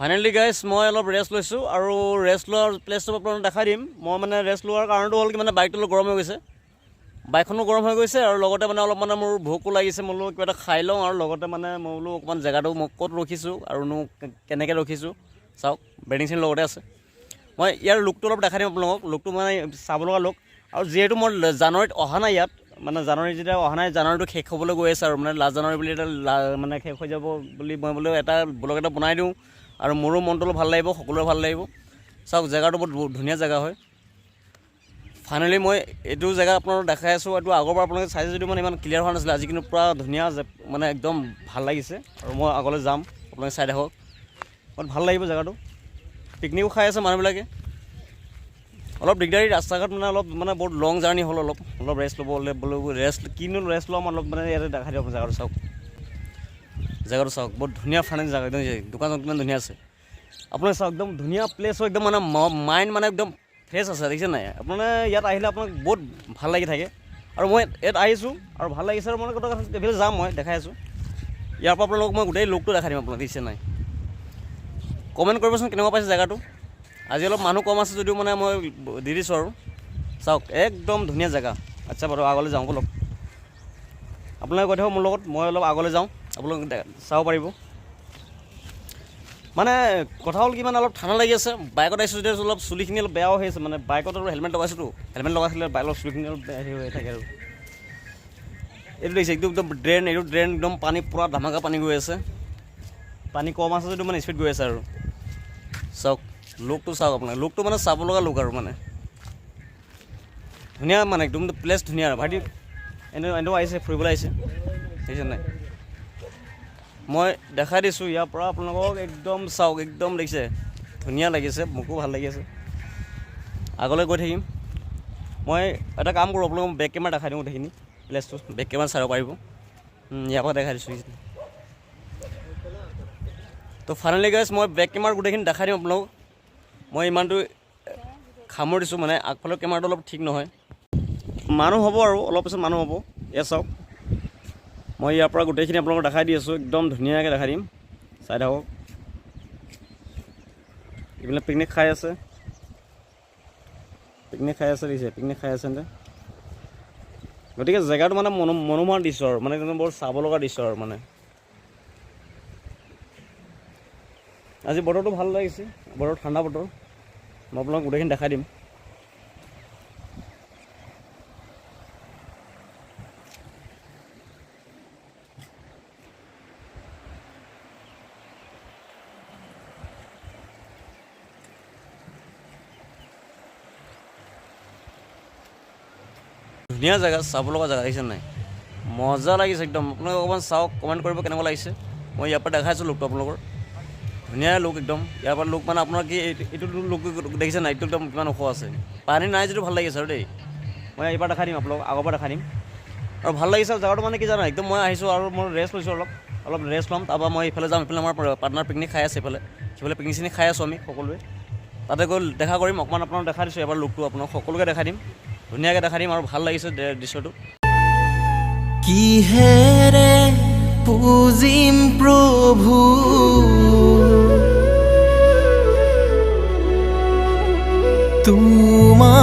Finally guys মই অলপ rest লৈছোঁ আৰু ৰেষ্ট লোৱাৰ প্লেচটো আপোনালোকক দেখাই দিম। মই মানে ৰেষ্ট লোৱাৰ কাৰণটো হ'ল কি মানে বাইকটো অলপ গৰম হৈ গৈছে, বাইকখনো গৰম হৈ গৈছে আৰু লগতে মানে অলপ মানে মোৰ ভোকো লাগিছে। মই বোলো কিবা এটা খাই লওঁ আৰু লগতে মানে মই বোলো অকণমান জেগাটো মই ক'ত ৰখিছোঁ আৰুনো কেনেকৈ ৰখিছোঁ চাওক, বেডিং চেডিং লগতে আছে। মই ইয়াৰ লুকটো অলপ দেখাই দিম আপোনালোকক। লুকটো মানে চাব লগা লুক, আৰু যিহেতু মই জানুৱাৰীত অহা নাই ইয়াত, মানে জানুৱাৰী যেতিয়া অহা নাই, জানুৱাৰীটো শেষ হ'বলৈ গৈ আছে আৰু মানে লাষ্ট জানুৱাৰী বুলি এটা মানে শেষ হৈ যাব বুলি মই বোলো এটা ব্লগ এটা বনাই দিওঁ আৰু মোৰো মনটো অলপ ভাল লাগিব, সকলোৰে ভাল লাগিব। চাওক জেগাটো বহুত ধুনীয়া জেগা হয়। ফাইনেলি মই এইটো জেগা আপোনালোকক দেখাই আছোঁ। এইটো আগৰবাৰ আপোনালোকে চাইছে যদিও মানে ইমান ক্লিয়াৰ হোৱা নাছিলে, আজি কিন্তু পূৰা ধুনীয়া, মানে একদম ভাল লাগিছে আৰু মই আগলৈ যাম, আপোনালোকে চাই থাকক। বহুত ভাল লাগিব জেগাটো। পিকনিকো খাই আছে মানুহবিলাকে। অলপ দিগদাৰী ৰাস্তা ঘাট, মানে অলপ মানে বহুত লং জাৰ্ণি হ'ল। অলপ ৰেষ্ট ল'ব বোলো, কিনো ৰেষ্ট ল'ম অলপ, মানে ইয়াতে দেখাই দিয়ক জেগাটো চাওক। জেগাটো চাওক, বহুত ধুনীয়া ফাইনেল জেগা, একদম দোকান কিমান ধুনীয়া আছে। আপোনালোকে চাওক, একদম ধুনীয়া প্লেচ হয়, একদম মানে মাইণ্ড মানে একদম ফ্ৰেছ আছে, দেখিছে নাই? আপোনালোকে ইয়াত আহিলে আপোনাক বহুত ভাল লাগি থাকে। আৰু মই ইয়াত আহিছোঁ আৰু ভাল লাগিছে, আৰু মানে এইফালে যাম, মই দেখাই আছোঁ। ইয়াৰ পৰা আপোনালোকক মই গোটেই লুকটো দেখাই দিম, আপোনালোকে দেখিছে নাই? কমেণ্ট কৰিবচোন কেনেকুৱা পাইছে জেগাটো। আজি অলপ মানুহ কম আছে যদিও মানে মই দি দিছোঁ আৰু চাওক, একদম ধুনীয়া জেগা। আচ্ছা বাৰু আগলৈ যাওঁ বলক, আপোনালোকে গৈ থাকক মোৰ লগত, মই অলপ আগলৈ যাওঁ, আপোনালোকে চাব পাৰিব। মানে কথা হ'ল কি, মানে অলপ ঠাণ্ডা লাগি আছে। বাইকত আহিছোঁ যেতিয়া অলপ চুলিখিনি অলপ বেয়াও হৈ আছে, মানে বাইকত আৰু হেলমেট লগাইছোঁতো, হেলমেট লগাইছিলে বাইকৰ চুলিখিনি অলপ হেৰি হৈ থাকে আৰু এইটো দেখিছে, একদম ড্ৰেইন, এইটো ড্ৰেইন একদম পানী পূৰা ধামাকা পানী গৈ আছে। পানী কম আছে যদিও মানে স্পীড গৈ আছে আৰু চাওক লুকটো চাওক। আপোনাৰ লুকটো মানে চাব লগা লুক আৰু মানে ধুনীয়া, মানে একদম প্লেচ ধুনীয়া আৰু ভাইটি এনেও আহিছে, ফুৰিবলৈ আহিছে, দেখিছে নাই? মই দেখাই দিছোঁ ইয়াৰ পৰা আপোনালোকক, একদম চাওক, একদম দেখিছে ধুনীয়া লাগিছে, মোকো ভাল লাগি আছে। আগলৈ গৈ থাকিম। মই এটা কাম কৰোঁ, আপোনালোকক বেক কেমেৰা দেখাই দিওঁ গোটেইখিনি প্লেচটো, বেক কেমেৰা চাব পাৰিব। ইয়াৰ পৰা দেখাই দিছোঁ। তো ফাইনেলি গাইজ মই বেক কেমেৰাত গোটেইখিনি দেখাই দিম আপোনালোকক। মই ইমানটো সামৰি দিছোঁ, মানে আগফালৰ কেমেৰাটো অলপ ঠিক নহয়, মানুহ হ'ব আৰু অলপ পিছত মানুহ হ'ব। এয়া চাওক, মই ইয়াৰ পৰা গোটেইখিনি আপোনালোকক দেখাই দি আছোঁ, একদম ধুনীয়াকৈ দেখাই দিম, চাই থাকক। এইবিলাক পিকনিক খাই আছে, দেখিছে, পিকনিক খাই আছে। গতিকে জেগাটো মানে মনোমোহা দৃশ্য আৰু মানে একদম বৰ চাব লগা দৃশ্য আৰু মানে আজি বতৰটো ভাল লাগিছে, বতৰ ঠাণ্ডা বতৰ। মই আপোনালোকক গোটেইখিনি দেখাই দিম। ধুনীয়া জেগা, চাব লগা জেগা, দেখিছে নাই? মজা লাগিছে একদম। আপোনালোকে অকণমান চাওক, কমেণ্ট কৰিব কেনেকুৱা লাগিছে। মই ইয়াৰ পৰা দেখাইছোঁ লুকটো আপোনালোকৰ, ধুনীয়া লুক একদম। ইয়াৰ পৰা লুক মানে আপোনাৰ কি, এইটো লুক দেখিছে নাই? এইটো একদম কিমান ওখ আছে, পানী নাই যিটো ভাল লাগিছে আৰু দেই। মই এইবাৰ দেখাই দিম আপোনালোকক, আগৰ পৰা দেখাই দিম। আৰু ভাল লাগিছে জেগাটো, মানে কি জানা, একদম মই আহিছোঁ আৰু মই ৰেষ্ট লৈছোঁ, অলপ ৰেষ্ট ল'ম। তাৰপৰা মই এইফালে যাম, এইফালে আমাৰ পাৰ্টনাৰ পিকনিক খাই আছে, সেইফালে পিকনিক চিকনিক খাই আছোঁ আমি সকলোৱে। তাতে গৈ দেখা কৰিম, অকণমান আপোনালোকক দেখাই দিছোঁ এবাৰ লুকটো, আপোনাক সকলোকে দেখাই দিম, ধুনীয়াকৈ দেখাই দিম। আৰু ভাল লাগিছে দৃশ্যটো। কিহেৰে পুজিম প্ৰভু, তোমাক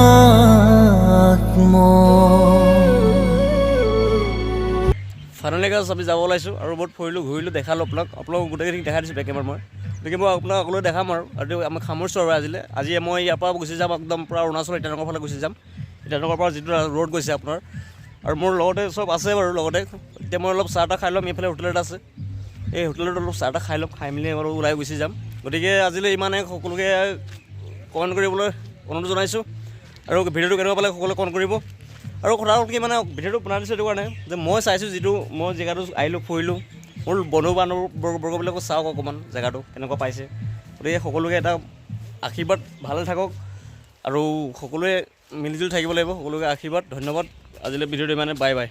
ফাইনেলি গাইজ আমি যাব ওলাইছোঁ আৰু বহুত ফুৰিলোঁ, ঘূৰিলোঁ, দেখালোঁ আপোনালোকক গোটেইখিনি দেখাই দিছোঁ বেক কেমেৰাত মই। গতিকে মই আপোনাক সকলোৱে দেখাম আৰু আমি সামৰিছোঁ আৰু আজি মই ইয়াৰ পৰা গুচি যাম, একদম পূৰা অৰুণাচল ইটানগৰ ফালে গুচি যাম। ইটানগৰৰ পৰা যিটো ৰোড গৈছে আপোনাৰ, আৰু মোৰ লগতে চব আছে বাৰু লগতে। এতিয়া মই অলপ চাহ তাহ খাই ল'ম, এইফালে হোটেল এটা আছে, এই হোটেলত অলপ চাহ তাহ খাই ল'ম, খাই মেলি অলপ ওলাই গুচি যাম। গতিকে আজিলৈ ইমানে, সকলোকে কমেণ্ট কৰিবলৈ অনুৰোধ জনাইছোঁ, আৰু ভিডিঅ'টো কেনেকুৱা পালে সকলোৱে কমেণ্ট কৰিব। আৰু কথা হ'ল কি, মানে ভিডিঅ'টো বনাই দিছোঁ এইটো কাৰণে যে মই চাইছোঁ, যিটো মই জেগাটো আহিলোঁ, ফুৰিলোঁ, মোৰ বন্ধু বান্ধৱবৰ্গবিলাকো চাওক অকণমান জেগাটো কেনেকুৱা পাইছে। গতিকে সকলোকে এটা আশীৰ্বাদ, ভালে থাকক আৰু সকলোৱে মিলিজুলি থাকিব লাগিব, সকলোকে আশীৰ্বাদ, ধন্যবাদ। আজিলৈ ভিডিঅ'টো ইমানে, বাই বাই।